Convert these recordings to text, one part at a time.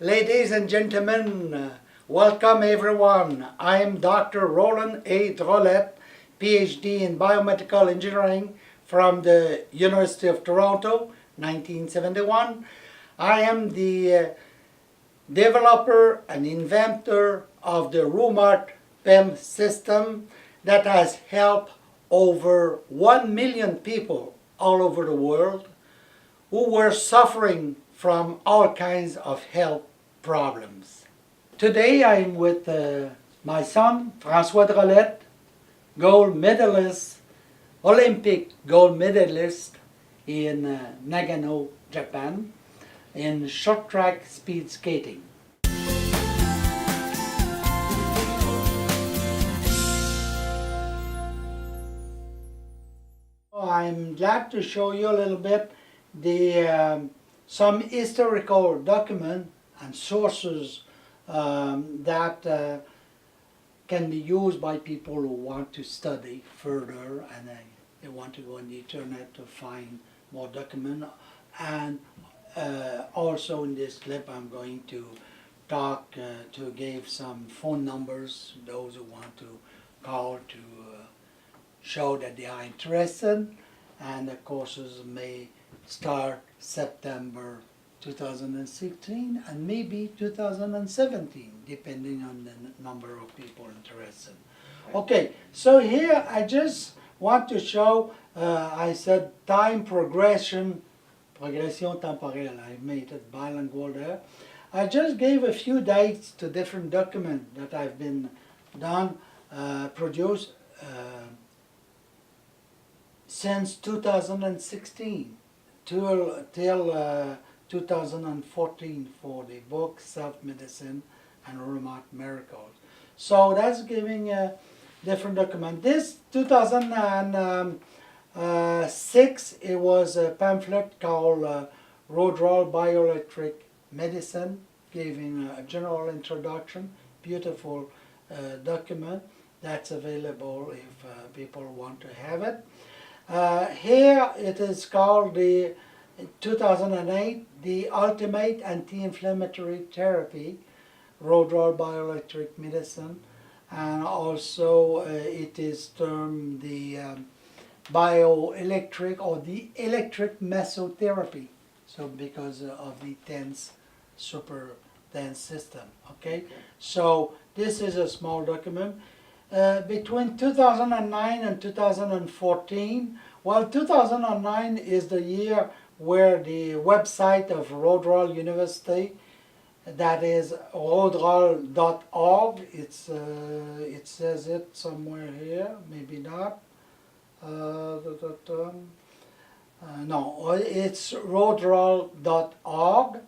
Ladies and gentlemen, welcome everyone. I am Dr. Roland A. Drolet, PhD in Biomedical Engineering from the University of Toronto, 1971. I am the developer and inventor of the Rhumart PEM system that has helped over 1 million people all over the world who were suffering from all kinds of health problems. Today I'm with my son, François Drolet, gold medalist, Olympic gold medalist in Nagano, Japan, in short track speed skating. I'm glad to show you a little bit some historical document and sources that can be used by people who want to study further and they want to go on the internet to find more document. And also in this clip I'm going to talk to give some phone numbers, those who want to call to show that they are interested, and the courses may start September 2016 and maybe 2017, depending on the number of people interested. Okay, so here I just want to show, I said time progression temporelle, I made it bilingual there. I just gave a few dates to different documents that I've been produced since 2016 till 2014 for the book Self-Medicine and Rhumart Miracles. So that's giving a different document. This 2006, it was a pamphlet called Rodrol Bioelectric Medicine, giving a general introduction, beautiful document that's available if people want to have it. Here it is called the 2008, the Ultimate Anti-Inflammatory Therapy, Rodrol Bioelectric Medicine, and also it is termed the bioelectric or the electric mesotherapy, so because of the super dense system, okay? So this is a small document. Between 2009 and 2014, well, 2009 is the year where the website of Rodrol University, that is rodrol.org, it says it somewhere here, maybe not. No, it's rodrol.org,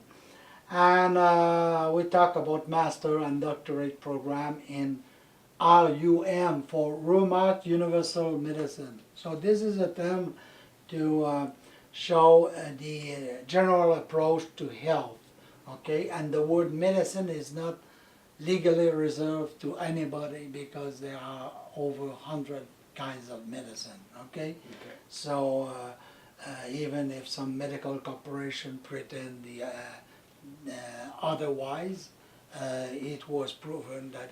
and we talk about master and doctorate program in RUM for Rhumart Universal Medicine. So this is a term to show the general approach to health, okay? And the word medicine is not legally reserved to anybody because there are over 100 kinds of medicine, okay? So even if some medical corporation pretend otherwise, it was proven that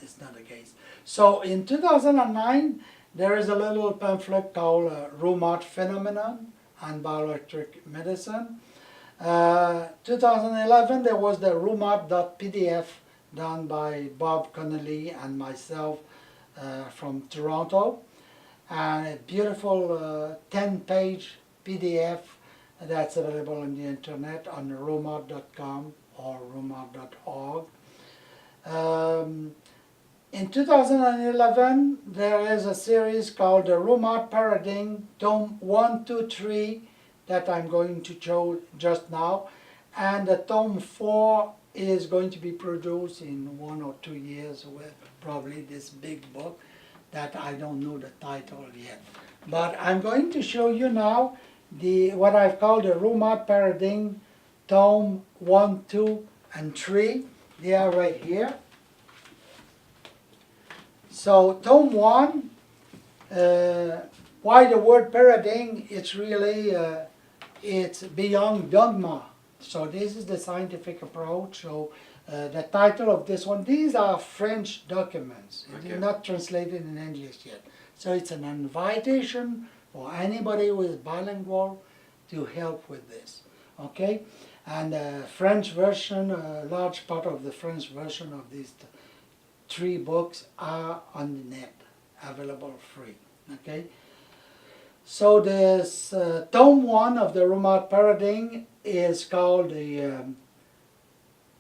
it's not the case. So in 2009, there is a little pamphlet called Rhumart Phenomenon and Bioelectric Medicine. 2011, there was the Rhumart.pdf done by Bob Connolly and myself from Toronto. And a beautiful 10-page PDF that's available on the internet on rhumart.com or rhumart.org. In 2011, there is a series called the Rhumart Paradigm, Tome 1, 2, 3, that I'm going to show just now. And the Tome 4 is going to be produced in 1 or 2 years with probably this big book that I don't know the title yet. But I'm going to show you now what I've called the Rhumart Paradigm, Tome 1, 2, and 3. They are right here. So Tome 1, why the word paradigm? It's really, it's beyond dogma. So this is the scientific approach. So the title of this one, these are French documents. It is not translated in English yet. So it's an invitation for anybody who is bilingual to help with this. Okay? And the French version, a large part of the French version of these three books are on the net, available free. Okay? So this tome 1 of the Rhumart paradigm is called the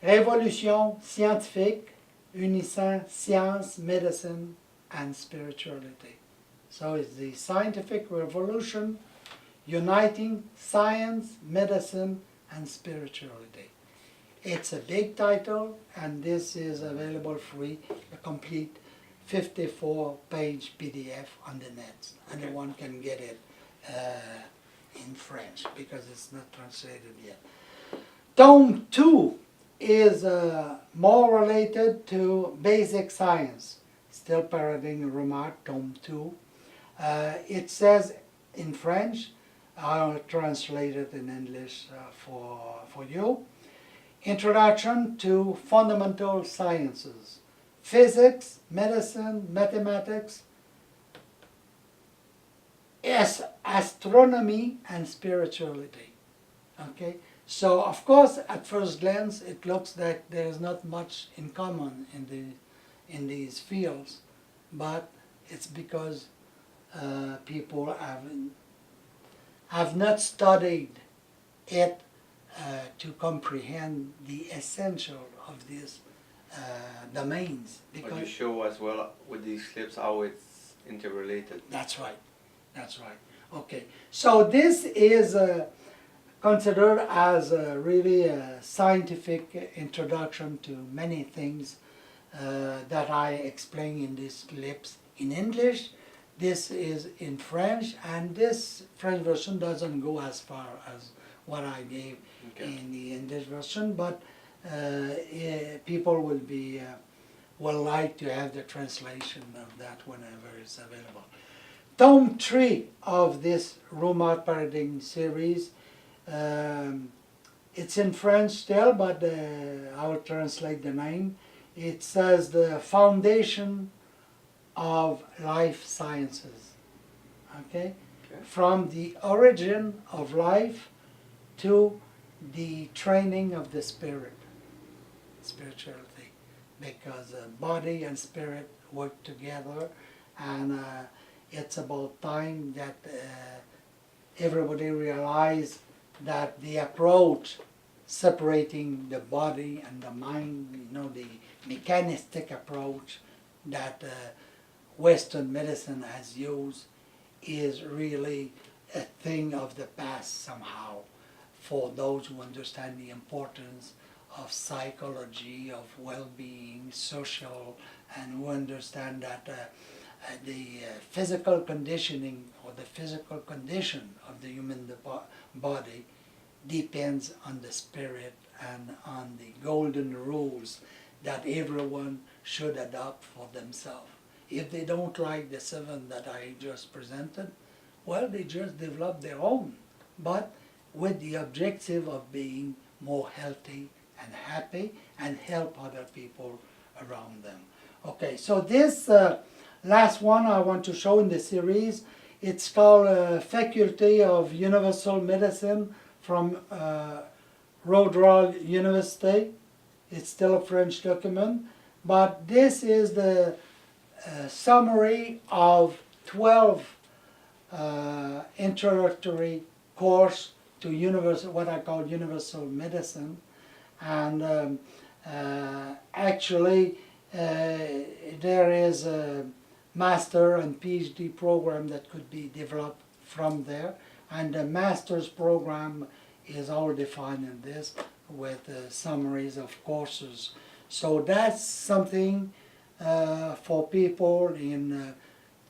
Révolution scientifique unissant science, medicine, and spirituality. So it's the scientific revolution uniting science, medicine, and spirituality. It's a big title, and this is available free, a complete 54-page PDF on the net. Anyone can get it in French because it's not translated yet. Tome 2 is more related to basic science. Still Paradigm Rhumart, Tome 2. It says in French, I'll translate it in English for you. Introduction to Fundamental Sciences. Physics, medicine, mathematics, astronomy, and spirituality. Okay? So, of course, at first glance, it looks like there is not much in common in these fields, but it's because people have not studied it to comprehend the essential of these domains. But you show as well with these clips how it's interrelated. That's right. That's right. Okay. So this is considered as really a scientific introduction to many things that I explain in these clips in English. This is in French, and this French version doesn't go as far as what I gave in the English version, but people will like to have the translation of that whenever it's available. Tome 3 of this Rhumart Paradigm series, it's in French still, but I will translate the name. It says the foundation of life sciences. Okay? From the origin of life to the training of the spirit, spirituality, because body and spirit work together, and it's about time that everybody realize that the approach separating the body and the mind, the mechanistic approach that Western medicine has used is really a thing of the past somehow, for those who understand the importance of psychology, of well-being, social, and who understand that the physical conditioning or the physical condition of the human body depends on the spirit and on the golden rules that everyone should adopt for themselves. If they don't like the 7 that I just presented, well, they just develop their own, but with the objective of being more healthy and happy and help other people around them. Okay, so this last one I want to show in the series, it's called Faculty of Universal Medicine from Rodrol University. It's still a French document, but this is the summary of 12 introductory course to what I call universal medicine, and actually there is a master and PhD program that could be developed from there, and the master's program is all defined in this with summaries of courses. So that's something for people in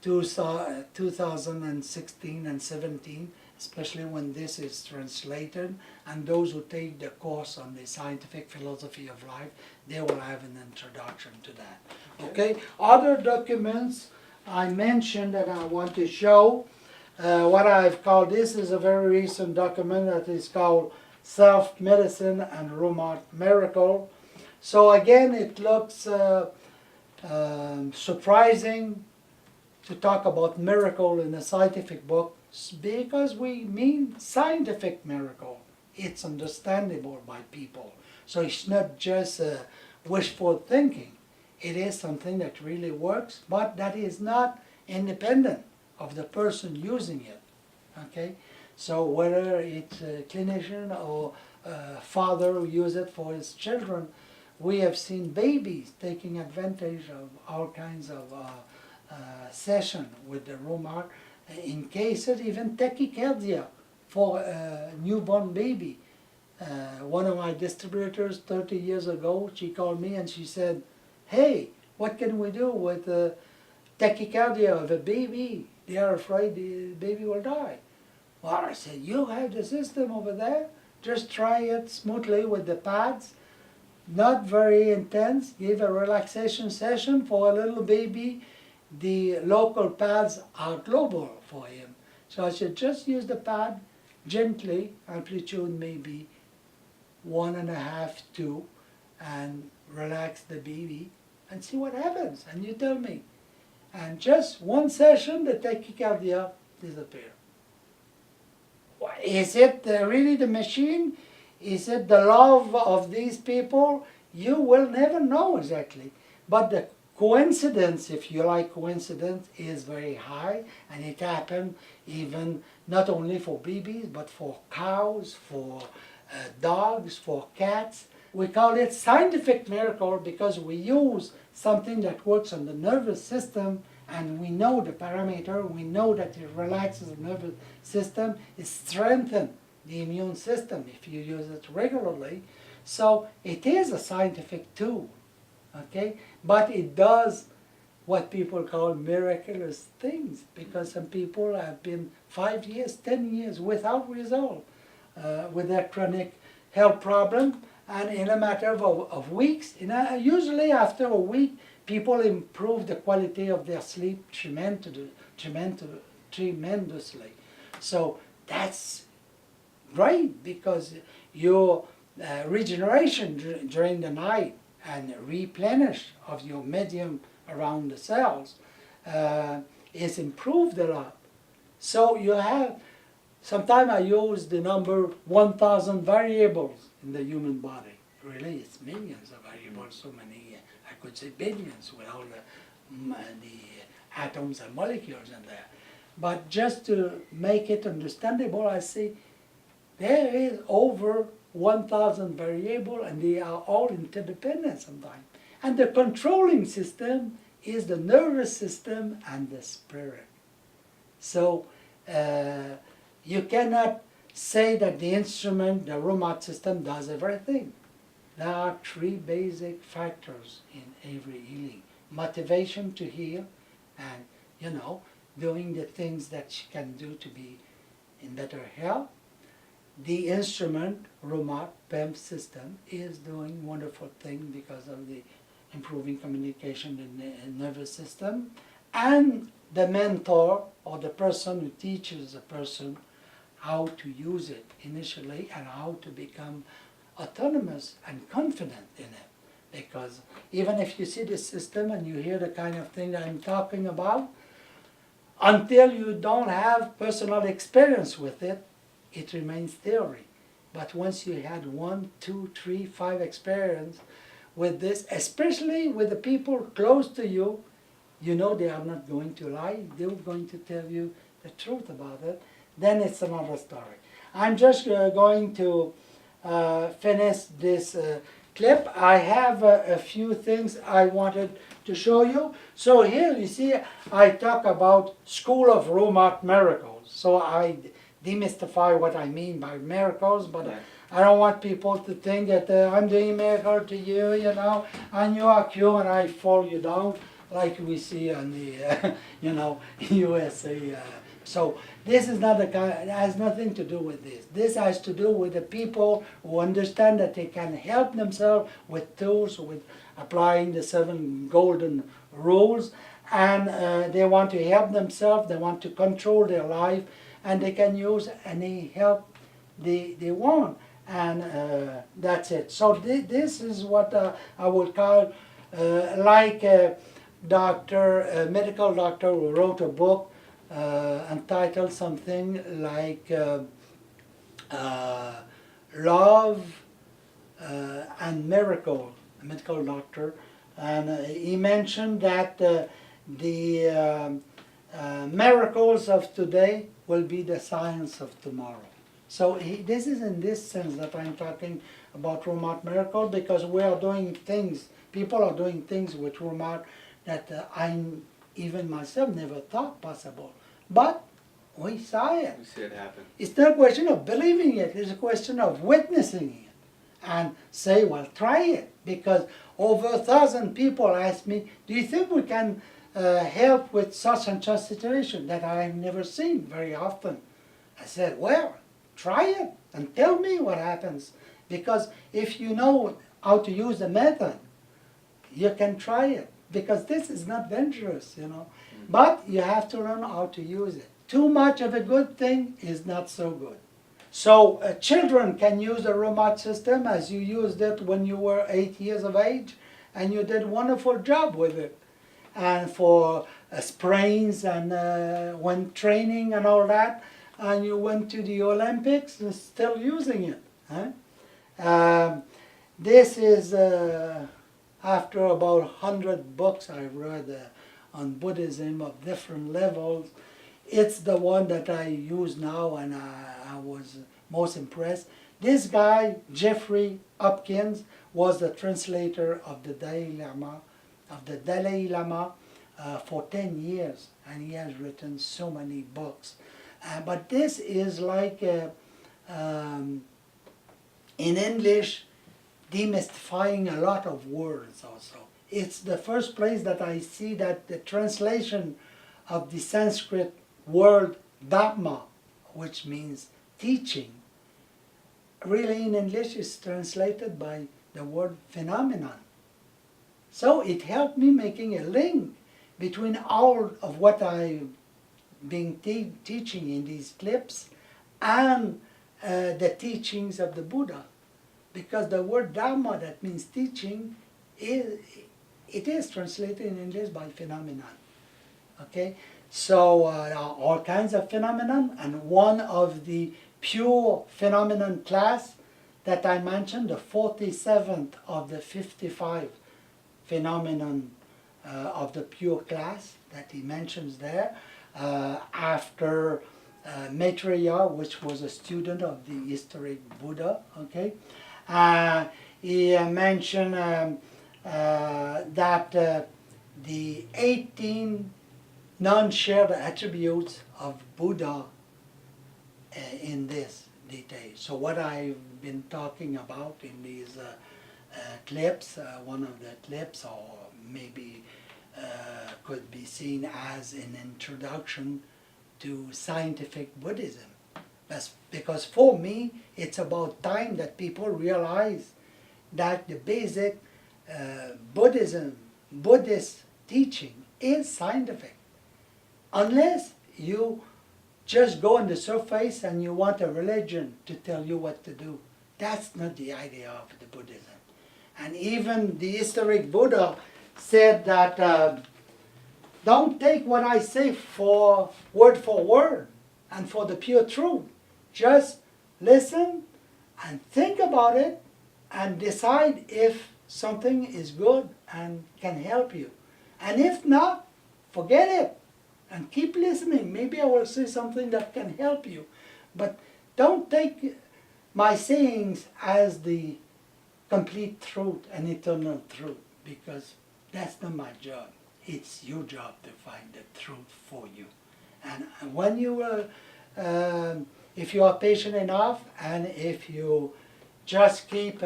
2016 and 17, especially when this is translated, and those who take the course on the scientific philosophy of life, they will have an introduction to that. Okay, other documents I mentioned that I want to show, what I've called, this is a very recent document that is called self-medicine and Rhumart miracle. So again, it looks surprising to talk about miracle in a scientific book because we mean scientific miracle. It's understandable by people. So it's not just wishful thinking. It is something that really works, but that is not independent of the person using it. Okay? So whether it's a clinician or a father who uses it for his children, we have seen babies taking advantage of all kinds of session with the Rhumart, in cases even tachycardia for a newborn baby. One of my distributors 30 years ago, she called me and she said, hey, what can we do with the tachycardia of a baby? They are afraid the baby will die. Well, I said, you have the system over there. Just try it smoothly with the pads. Not very intense. Give a relaxation session for a little baby. The local pads are global for him. So I said, just use the pad gently, amplitude maybe 1.5, 2, and relax the baby and see what happens. And you tell me. And just one session, the tachycardia disappears. Is it really the machine? Is it the love of these people? You will never know exactly. But the coincidence, if you like coincidence, is very high, and it happens even not only for babies, but for cows, for dogs, for cats. We call it scientific miracle because we use something that works on the nervous system, and we know the parameter, we know that it relaxes the nervous system, it strengthens the immune system if you use it regularly. So it is a scientific tool, okay? But it does what people call miraculous things, because some people have been 5 years, 10 years without result with their chronic health problem, and in a matter of weeks, usually after a week, people improve the quality of their sleep tremendously. So that's great, because your regeneration during the night and replenish of your medium around the cells is improved a lot. So you have, sometimes I use the number 1,000 variables in the human body. Really, it's millions of variables, so many, I could say billions with all the atoms and molecules in there. But just to make it understandable, I say there is over 1,000 variables, and they are all interdependent sometimes. And the controlling system is the nervous system and the spirit. So you cannot say that the instrument, the Rhumart system, does everything. There are 3 basic factors in every healing. Motivation to heal, and, you know, doing the things that she can do to be in better health. The instrument, Rhumart PEM system, is doing wonderful things because of the improving communication in the nervous system. And the mentor, or the person who teaches the person how to use it initially and how to become autonomous and confident in it. Because even if you see the system and you hear the kind of thing that I'm talking about, until you don't have personal experience with it, it remains theory. But once you had 1, 2, 3, 5 experience with this, especially with the people close to you, you know they are not going to lie, they're going to tell you the truth about it, then it's another story. I'm just going to finish this clip. I have a few things I wanted to show you. So here you see I talk about School of Rhumart Miracles. So I demystify what I mean by miracles, but I don't want people to think that I'm doing a miracle to you, you know, and you are cured and I fall you down like we see on the, you know, USA. So this is not the kind, it has nothing to do with this. This has to do with the people who understand that they can help themselves with tools, with applying the 7 golden rules, and they want to help themselves, they want to control their life, and they can use any help they want. and that's it. So this is what I would call like a doctor, a medical doctor who wrote a book entitled something like Love and Miracle, a medical doctor, and he mentioned that the miracles of today will be the science of tomorrow. So this is in this sense that I'm talking about Rhumart miracle, because we are doing things, people are doing things with Rhumart that I, even myself, never thought possible. But we saw it. We see it happen. It's not a question of believing it, it's a question of witnessing it. And say, well, try it. Because over 1,000 people asked me, do you think we can help with such and such situation that I've never seen very often? I said, well, try it and tell me what happens. Because if you know how to use the method, you can try it. Because this is not dangerous, you know. But you have to learn how to use it. Too much of a good thing is not so good. So children can use the Rhumart system as you used it when you were 8 years of age, and you did a wonderful job with it. And for sprains and when training and all that, and you went to the Olympics, and still using it. Huh? This is after about 100 books I read on Buddhism of different levels. It's the one that I use now, and I was most impressed. This guy, Jeffrey Hopkins, was the translator of the Dalai Lama, for 10 years, and he has written so many books. But this is like, in English, demystifying a lot of words also. It's the first place that I see that the translation of the Sanskrit word Dhamma, which means teaching, really in English is translated by the word phenomenon. So it helped me making a link between all of what I've been teaching in these clips and the teachings of the Buddha. Because the word Dhamma, that means teaching, it is translated in English by phenomenon. Okay? So all kinds of phenomenon, and one of the pure phenomenon class that I mentioned, the 47th of the 55 phenomenon of the pure class that he mentions there, after Maitreya, which was a student of the historic Buddha. Okay, he mentioned that the 18 non-shared attributes of Buddha in this detail. So what I've been talking about in these clips, one of the clips, or maybe could be seen as an introduction to scientific Buddhism. That's because for me, it's about time that people realize that the basic Buddhist teaching is scientific. Unless you just go on the surface and you want a religion to tell you what to do. That's not the idea of the Buddhism. And even the historic Buddha said that don't take what I say for word, and for the pure truth. Just listen and think about it and decide if something is good and can help you. And if not, forget it and keep listening. Maybe I will say something that can help you. But don't take my sayings as the complete truth and eternal truth, because that's not my job. It's your job to find the truth for you. And when you if you are patient enough, and if you just keep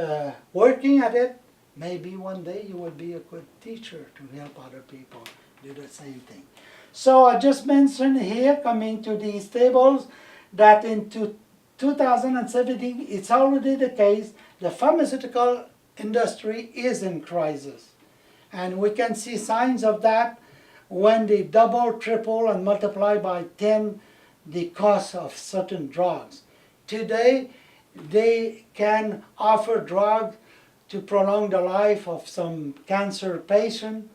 working at it, maybe one day you will be a good teacher to help other people do the same thing. So I just mentioned here, coming to these tables, that in 2017, it's already the case, the pharmaceutical industry is in crisis. And we can see signs of that when they double, triple, and multiply by 10 the cost of certain drugs. Today, they can offer drugs to prolong the life of some cancer patient,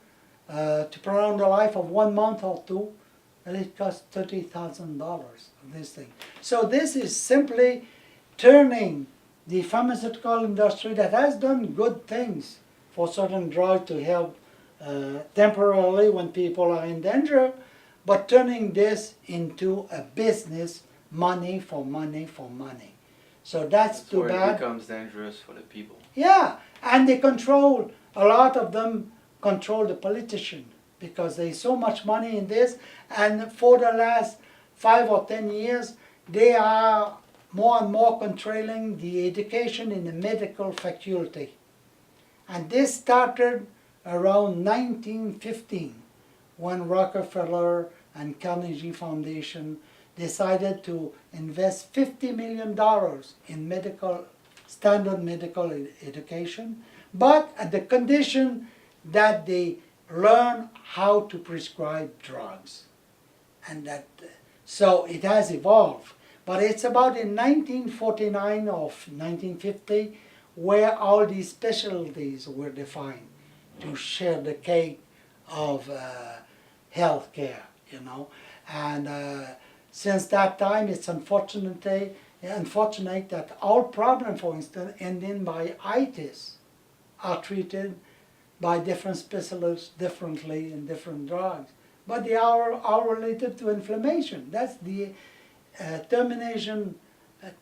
to prolong the life of 1 month or two, and it costs $30,000, this thing. So this is simply turning the pharmaceutical industry that has done good things for certain drugs to help temporarily when people are in danger, but turning this into a business, money for money for money. So that's too where bad. it becomes dangerous for the people. Yeah, and they control, a lot of them control the politician because there's so much money in this, and for the last 5 or 10 years, they are more and more controlling the education in the medical faculty. And this started around 1915 when Rockefeller and Carnegie Foundation decided to invest $50 million in standard medical education, but at the condition that they learn how to prescribe drugs. And so it has evolved. But it's about in 1949 or 1950 where all these specialties were defined to share the cake of health care, you know. And since that time, it's unfortunate that all problems, for instance, ending by itis are treated by different specialists differently in different drugs. But they are all related to inflammation. That's the termination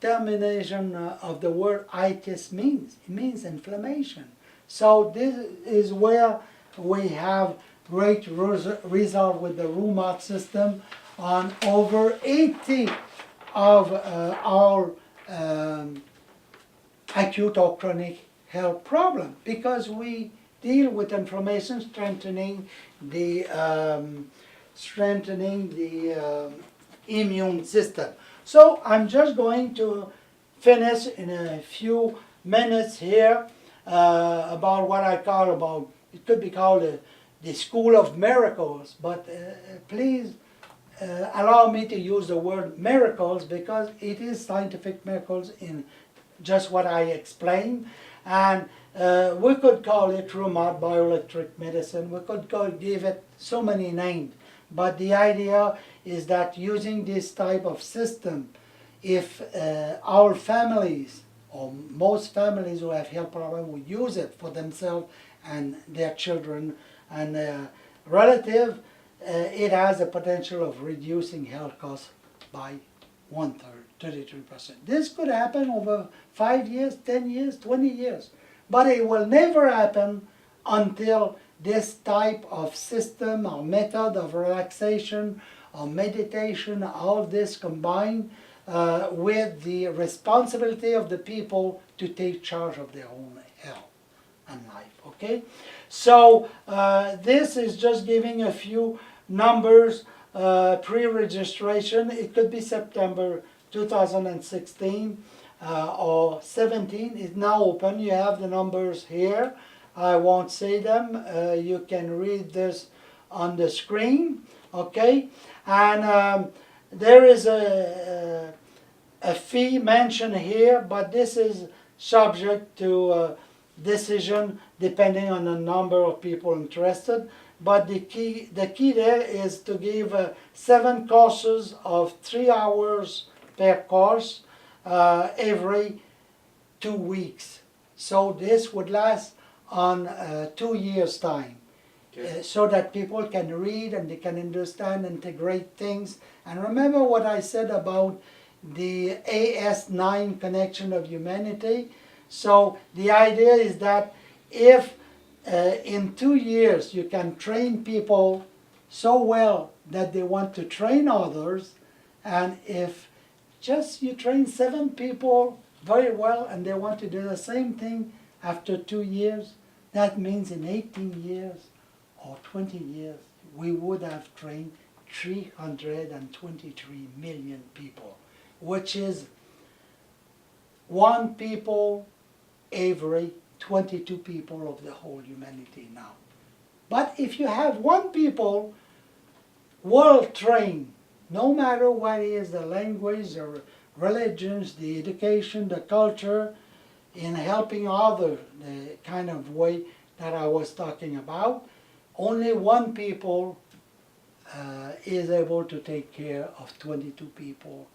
of the word itis means. It means inflammation. So this is where we have great result with the Rhumart system on over 80 of our acute or chronic health problem, because we deal with inflammation, strengthening the immune system. So I'm just going to finish in a few minutes here about what I call it could be called the School of Miracles, but please allow me to use the word miracles because it is scientific miracles in just what I explained. And we could call it Rhumart bioelectric medicine, we could give it so many names. But the idea is that using this type of system, if our families, or most families who have health problems, would use it for themselves and their children and relatives, it has the potential of reducing health costs by 1/3, 33%. This could happen over 5 years, 10 years, 20 years. But it will never happen until this type of system or method of relaxation or meditation, all this combined with the responsibility of the people to take charge of their own health and life, okay? So this is just giving a few numbers, pre-registration. It could be September 2016 or 17. It's now open. You have the numbers here. I won't say them. You can read this on the screen, okay? And there is a fee mentioned here, but this is subject to decision depending on the number of people interested. But the key there is to give 7 courses of 3 hours per course every 2 weeks. So this would last on 2 years' time, okay. So that people can read and they can understand, integrate things. And remember what I said about the AS9 connection of humanity. So the idea is that if in 2 years you can train people so well that they want to train others, and if just you train 7 people very well and they want to do the same thing after 2 years, that means in 18 years or 20 years we would have trained 323 million people, which is 1 people every 22 people of the whole humanity now. But if you have 1 people well trained, no matter what is the language or religions, the education, the culture, in helping others, the kind of way that I was talking about. Only one people is able to take care of 22 people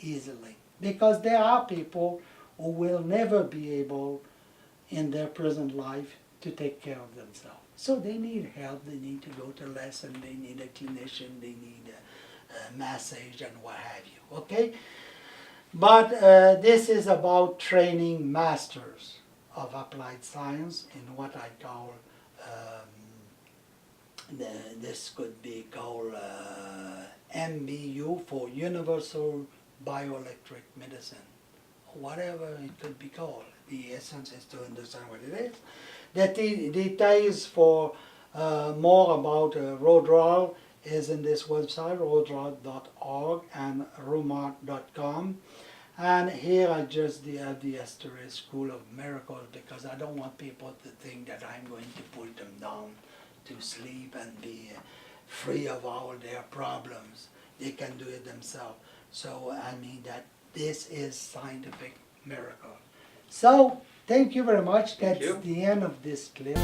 easily. Because there are people who will never be able in their present life to take care of themselves. So they need help, they need to go to lesson, they need a clinician, they need a massage and what have you, okay? But this is about training masters of applied science in what I call, this could be called MBU for Universal Bioelectric Medicine, whatever it could be called. The essence is to understand what it is. The details for more about Rodrol is in this website, rodrol.org and Rhumart.com. And here I just have the asterisk School of Miracles, because I don't want people to think that I'm going to put them down to sleep and be free of all their problems. They can do it themselves. So I mean that this is scientific miracle. So thank you very much. Thank That's you. the end of this clip.